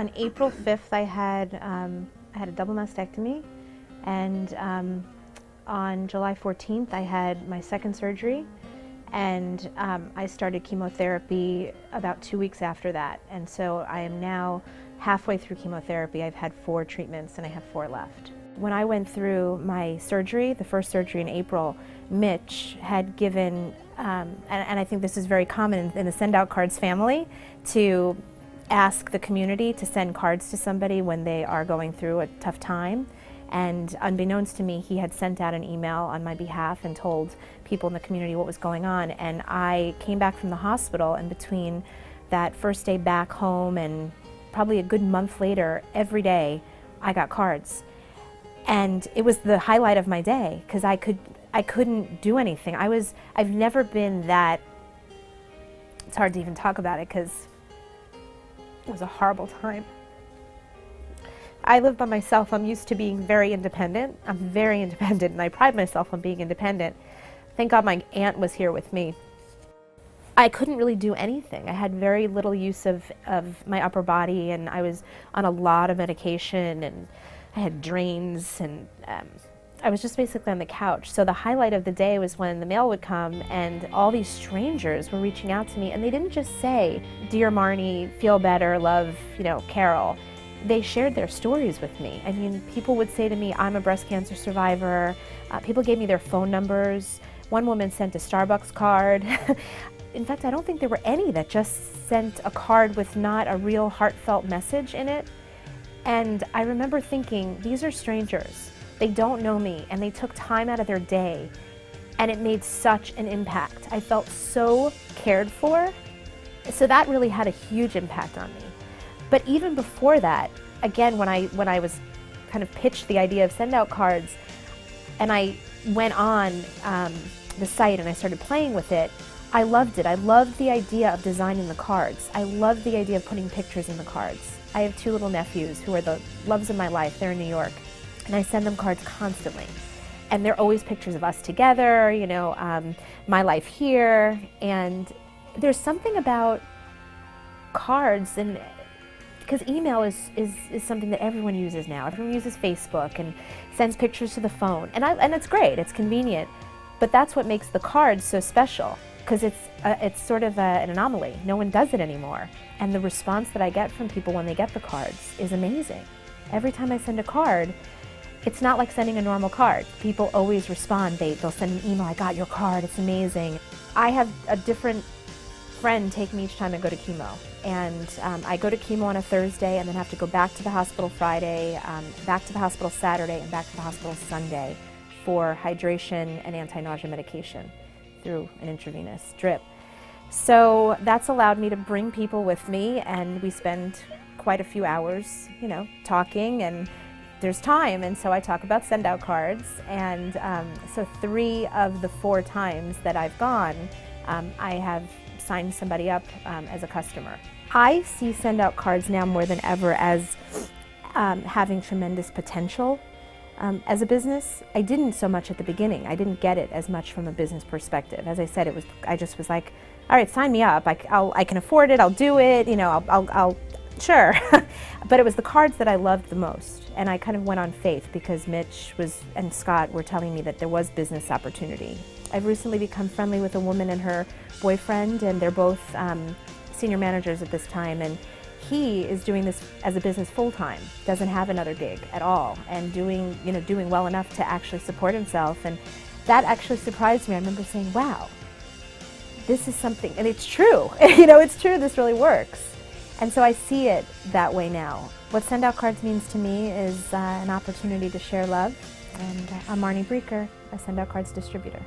On April 5th, I had a double mastectomy, and on July 14th, I had my second surgery, and I started chemotherapy about 2 weeks after that. And so I am now halfway through chemotherapy. I've had 4 treatments, and I have 4 left. When I went through my surgery, the first surgery in April, Mitch had given, and I think this is very common in the SendOutCards family, to ask the community to send cards to somebody when they are going through a tough time. And unbeknownst to me, he had sent out an email on my behalf and told people in the community what was going on. And I came back from the hospital, and between that first day back home and probably a good month later, every day I got cards. And it was the highlight of my day, because I couldn't do anything. I've never been that, it's hard to even talk about it because it was a horrible time. I live by myself. I'm used to being very independent. I'm very independent, and I pride myself on being independent. Thank God my aunt was here with me. I couldn't really do anything. I had very little use of my upper body, and I was on a lot of medication, and I had drains, and I was just basically on the couch. So the highlight of the day was when the mail would come and all these strangers were reaching out to me, and they didn't just say, "Dear Marnie, feel better, love, Carol." They shared their stories with me. I mean, people would say to me, "I'm a breast cancer survivor." People gave me their phone numbers. One woman sent a Starbucks card. In fact, I don't think there were any that just sent a card with not a real heartfelt message in it. And I remember thinking, these are strangers. They don't know me, and they took time out of their day, and it made such an impact. I felt so cared for. So that really had a huge impact on me. But even before that, again, when I was kind of pitched the idea of SendOutCards, and I went on the site and I started playing with it, I loved it. I loved the idea of designing the cards. I loved the idea of putting pictures in the cards. I have 2 little nephews who are the loves of my life. They're in New York, and I send them cards constantly. And they're always pictures of us together, my life here. And there's something about cards, and because email is something that everyone uses now. Everyone uses Facebook and sends pictures to the phone, and it's great. It's convenient, but that's what makes the cards so special, because it's sort of an anomaly. No one does it anymore, and the response that I get from people when they get the cards is amazing. Every time I send a card, it's not like sending a normal card. People always respond. They'll send an email, "I got your card, it's amazing." I have a different friend take me each time I go to chemo. And I go to chemo on a Thursday and then have to go back to the hospital Friday, back to the hospital Saturday, and back to the hospital Sunday for hydration and anti-nausea medication through an intravenous drip. So that's allowed me to bring people with me, and we spend quite a few hours, talking, and there's time, and so I talk about SendOutCards. And so 3 of the 4 times that I've gone, I have signed somebody up as a customer. I see SendOutCards now more than ever as having tremendous potential as a business. I didn't so much at the beginning. I didn't get it as much from a business perspective. As I said, I just was like, all right, sign me up. I can afford it. I'll do it. I'll sure. But it was the cards that I loved the most, and I kind of went on faith because Mitch and Scott were telling me that there was business opportunity. I've recently become friendly with a woman and her boyfriend, and they're both senior managers at this time, and he is doing this as a business full-time, doesn't have another gig at all, and doing well enough to actually support himself. And that actually surprised me. I remember saying, wow, this is something, and it's true. It's true, this really works. And so I see it that way now. What SendOutCards means to me is an opportunity to share love, and I'm Marnie Breeker, a SendOutCards distributor.